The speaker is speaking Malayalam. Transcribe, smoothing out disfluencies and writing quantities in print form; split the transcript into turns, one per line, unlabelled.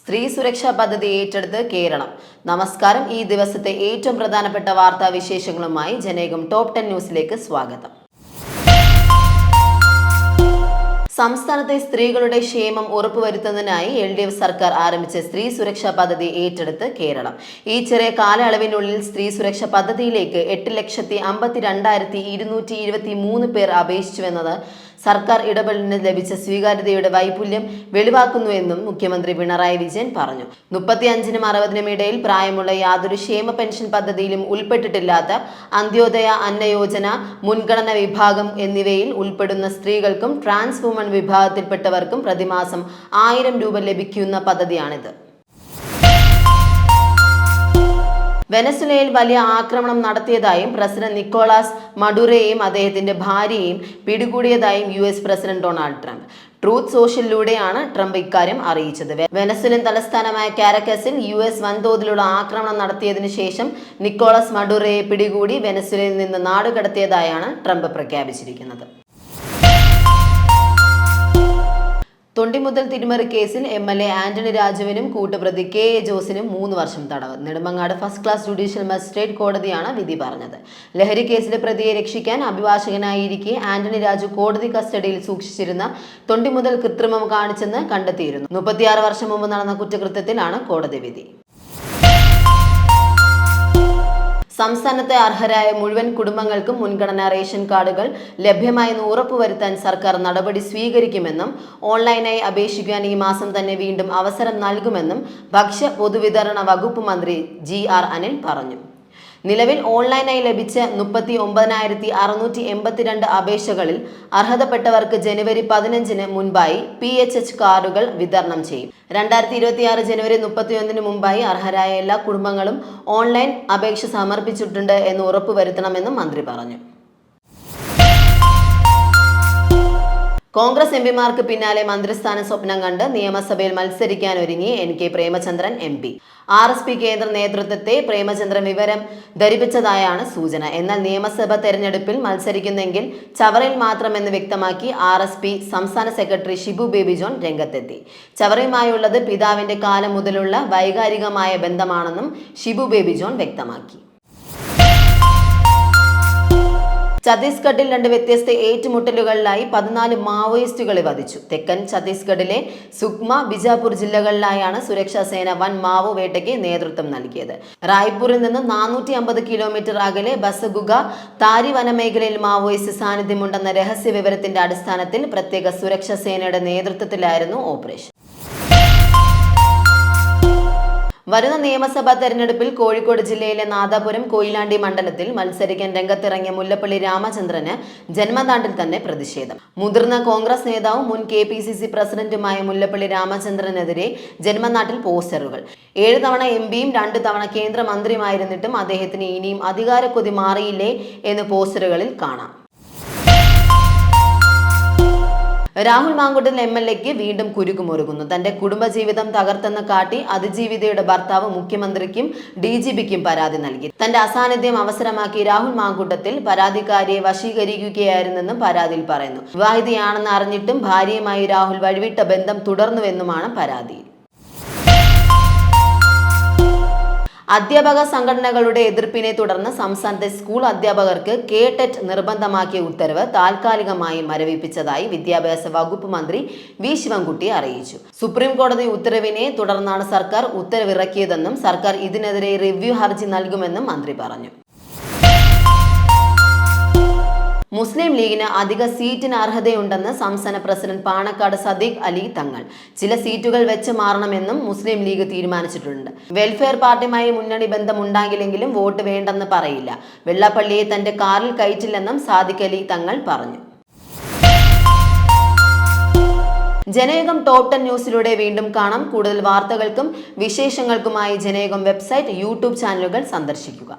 സ്ത്രീ സുരക്ഷാ പദ്ധതി ഏറ്റെടുത്ത് കേരളം. നമസ്കാരം. ഈ ദിവസത്തെ ഏറ്റവും പ്രധാനപ്പെട്ട വാർത്താ വിശേഷങ്ങളുമായി ജനേകം ടോപ്പ് 10 ന്യൂസിലേക്ക് സ്വാഗതം. സംസ്ഥാനത്തെ സ്ത്രീകളുടെ ക്ഷേമം ഉറപ്പുവരുത്തുന്നതിനായി LDF സർക്കാർ ആരംഭിച്ച സ്ത്രീ സുരക്ഷാ പദ്ധതി ഏറ്റെടുത്ത് കേരളം. ഈ ചെറിയ കാലയളവിനുള്ളിൽ സ്ത്രീ സുരക്ഷാ പദ്ധതിയിലേക്ക് 8,52,223 പേർ അപേക്ഷിച്ചുവെന്നത് സർക്കാർ ഇടപെടലിന് ലഭിച്ച സ്വീകാര്യതയുടെ വൈപുല്യം വെളിവാക്കുന്നുവെന്നും മുഖ്യമന്ത്രി പിണറായി വിജയൻ പറഞ്ഞു. 35-നും 60-നും ഇടയിൽ പ്രായമുള്ള യാതൊരു ക്ഷേമ പെൻഷൻ പദ്ധതിയിലും ഉൾപ്പെട്ടിട്ടില്ലാത്ത അന്ത്യോദയ, അന്നയോജന, മുൻഗണന വിഭാഗം എന്നിവയിൽ ഉൾപ്പെടുന്ന സ്ത്രീകൾക്കും ട്രാൻസ് വുമൺ വിഭാഗത്തിൽപ്പെട്ടവർക്കും പ്രതിമാസം 1000 രൂപ ലഭിക്കുന്ന പദ്ധതിയാണിത്. വെനസ്വേലയിൽ വലിയ ആക്രമണം നടത്തിയതായും പ്രസിഡന്റ് നിക്കോളാസ് മഡുറോയെയും അദ്ദേഹത്തിന്റെ ഭാര്യയെയും പിടികൂടിയതായും US president Donald Trump. Truth സോഷ്യലിലൂടെയാണ് ട്രംപ് ഇക്കാര്യം അറിയിച്ചത്. വെനസ്വേലൻ തലസ്ഥാനമായ കാരക്കസിൽ US വൻതോതിലുള്ള ആക്രമണം നടത്തിയതിനു ശേഷം നിക്കോളാസ് മഡുറോയെ പിടികൂടി വെനസ്വേലയിൽ നിന്ന് നാടുകടത്തിയതായാണ് ട്രംപ് പ്രഖ്യാപിച്ചിരിക്കുന്നത്. തൊണ്ടിമുതൽ തിരിമറി കേസിൽ MLA ആന്റണി രാജുവിനും കൂട്ടുപ്രതി KA ജോസിനും 3 വർഷം തടവ്. Nedumangad first class judicial magistrate കോടതിയാണ് വിധി പറഞ്ഞത്. ലഹരി കേസിലെ പ്രതിയെ രക്ഷിക്കാൻ അഭിഭാഷകനായിരിക്കെ ആന്റണി രാജു കോടതി കസ്റ്റഡിയിൽ സൂക്ഷിച്ചിരുന്ന തൊണ്ടിമുതൽ കൃത്രിമം കാണിച്ചെന്ന് കണ്ടെത്തിയിരുന്നു. 36 വർഷം മുമ്പ് നടന്ന കുറ്റകൃത്യത്തിലാണ് കോടതി വിധി. സംസ്ഥാനത്തെ അർഹരായ മുഴുവൻ കുടുംബങ്ങൾക്കും മുൻഗണനാ റേഷൻ കാർഡുകൾ ലഭ്യമായെന്ന് ഉറപ്പുവരുത്താൻ സർക്കാർ നടപടി സ്വീകരിക്കുമെന്നും ഓൺലൈനായി അപേക്ഷിക്കാൻ ഈ മാസം തന്നെ വീണ്ടും അവസരം നൽകുമെന്നും ഭക്ഷ്യ പൊതുവിതരണ വകുപ്പ് മന്ത്രി GR അനിൽ പറഞ്ഞു. നിലവിൽ ഓൺലൈനായി ലഭിച്ച 39,682 അപേക്ഷകളിൽ അർഹതപ്പെട്ടവർക്ക് ജനുവരി 15-ന് മുൻപായി PHH കാർഡുകൾ വിതരണം ചെയ്യും. 2026 ജനുവരി 31-ന് മുമ്പായി അർഹരായ എല്ലാ കുടുംബങ്ങളും ഓൺലൈൻ അപേക്ഷ സമർപ്പിച്ചിട്ടുണ്ട് എന്ന് ഉറപ്പുവരുത്തണമെന്നും മന്ത്രി പറഞ്ഞു. കോൺഗ്രസ് MPമാർക്ക് പിന്നാലെ മന്ത്രിസ്ഥാനം സ്വപ്നം കണ്ട് നിയമസഭയിൽ മത്സരിക്കാനൊരുങ്ങി NK പ്രേമചന്ദ്രൻ MP. RSP കേന്ദ്ര നേതൃത്വത്തെ പ്രേമചന്ദ്രൻ വിവരം ധരിപ്പിച്ചതായാണ് സൂചന. എന്നാൽ നിയമസഭ തെരഞ്ഞെടുപ്പിൽ മത്സരിക്കുന്നെങ്കിൽ ചവറയിൽ മാത്രമെന്ന് വ്യക്തമാക്കി RSP സംസ്ഥാന സെക്രട്ടറി ഷിബു ബേബി ജോൺ രംഗത്തെത്തി. ചവറയുമായുള്ളത് പിതാവിന്റെ കാലം മുതലുള്ള വൈകാരികമായ ബന്ധമാണെന്നും ഷിബു ബേബി ജോൺ വ്യക്തമാക്കി. ഛത്തീസ്ഗഡിൽ 2 വ്യത്യസ്ത ഏറ്റുമുട്ടലുകളിലായി 14 മാവോയിസ്റ്റുകളെ വധിച്ചു. തെക്കൻ ഛത്തീസ്ഗഡിലെ സുക്മ, ബിജാപൂർ ജില്ലകളിലായാണ് സുരക്ഷാ സേന വൻ മാവോ വേട്ടയ്ക്ക് നേതൃത്വം നൽകിയത്. റായ്പൂരിൽ നിന്ന് 450 കിലോമീറ്റർ അകലെ ബസഗുഗ താരി വനമേഖലയിൽ മാവോയിസ്റ്റ് സാന്നിധ്യമുണ്ടെന്ന രഹസ്യ വിവരത്തിന്റെ അടിസ്ഥാനത്തിൽ പ്രത്യേക സുരക്ഷാ സേനയുടെ നേതൃത്വത്തിലായിരുന്നു ഓപ്പറേഷൻ. വരുന്ന നിയമസഭാ തെരഞ്ഞെടുപ്പിൽ കോഴിക്കോട് ജില്ലയിലെ നാദാപുരം കൊയിലാണ്ടി മണ്ഡലത്തിൽ മത്സരിക്കാൻ രംഗത്തിറങ്ങിയ മുല്ലപ്പള്ളി രാമചന്ദ്രന് ജന്മനാട്ടിൽ തന്നെ പ്രതിഷേധം. മുതിർന്ന കോൺഗ്രസ് നേതാവും മുൻ KPCC പ്രസിഡന്റുമായ മുല്ലപ്പള്ളി രാമചന്ദ്രനെതിരെ ജന്മനാട്ടിൽ പോസ്റ്ററുകൾ. 7 തവണ MPയും 2 തവണ കേന്ദ്രമന്ത്രിയുമായിരുന്നിട്ടും അദ്ദേഹത്തിന് ഇനിയും അധികാരക്കൊതി മാറിയില്ലേ എന്ന് പോസ്റ്ററുകളിൽ കാണാം. രാഹുൽ മാങ്കൂട്ടത്തിൽ MLAക്ക് വീണ്ടും കുരുക്കുമുറുകുന്നു. തന്റെ കുടുംബജീവിതം തകർത്തെന്ന് കാട്ടി അതിജീവിതയുടെ ഭർത്താവ് മുഖ്യമന്ത്രിക്കും DGPക്കും പരാതി നൽകി. തന്റെ അസാന്നിധ്യം അവസരമാക്കി രാഹുൽ മാങ്കൂട്ടത്തിൽ പരാതിക്കാരിയെ വശീകരിക്കുകയായിരുന്നെന്നും പരാതിയിൽ പറയുന്നു. വിവാഹിതയാണെന്ന് അറിഞ്ഞിട്ടും ഭാര്യയുമായി രാഹുൽ വഴിവിട്ട ബന്ധം തുടർന്നുവെന്നുമാണ് പരാതി. അധ്യാപക സംഘടനകളുടെ എതിർപ്പിനെ തുടർന്ന് സംസ്ഥാനത്തെ സ്കൂൾ അധ്യാപകർക്ക് KTET നിർബന്ധമാക്കിയ ഉത്തരവ് താൽക്കാലികമായി മരവിപ്പിച്ചതായി വിദ്യാഭ്യാസ വകുപ്പ് മന്ത്രി V ശിവൻകുട്ടി അറിയിച്ചു. സുപ്രീം കോടതി ഉത്തരവിനെ തുടർന്നാണ് സർക്കാർ ഉത്തരവിറക്കിയതെന്നും സർക്കാർ ഇതിനെതിരെ റിവ്യൂ ഹർജി നൽകുമെന്നും മന്ത്രി പറഞ്ഞു. മുസ്ലിം ലീഗിന് അധിക സീറ്റിന് അർഹതയുണ്ടെന്ന് സംസ്ഥാന പ്രസിഡന്റ് പാണക്കാട് സദീഖ് അലി തങ്ങൾ. ചില സീറ്റുകൾ വെച്ച് മാറണമെന്നും മുസ്ലിം ലീഗ് തീരുമാനിച്ചിട്ടുണ്ട്. വെൽഫെയർ പാർട്ടിയുമായി മുന്നണി ബന്ധമുണ്ടാകില്ലെങ്കിലും വോട്ട് വേണ്ടെന്ന് പറയില്ല. വെള്ളാപ്പള്ളിയെ തന്റെ കാറിൽ കയറ്റില്ലെന്നും സാദിഖ് അലി തങ്ങൾ പറഞ്ഞു. ജനേകം ടോപ്പ് 10 ന്യൂസിലൂടെ വീണ്ടും കാണാം. കൂടുതൽ വാർത്തകൾക്കും വിശേഷങ്ങൾക്കുമായി ജനേകം വെബ്സൈറ്റ്, YouTube ചാനലുകൾ സന്ദർശിക്കുക.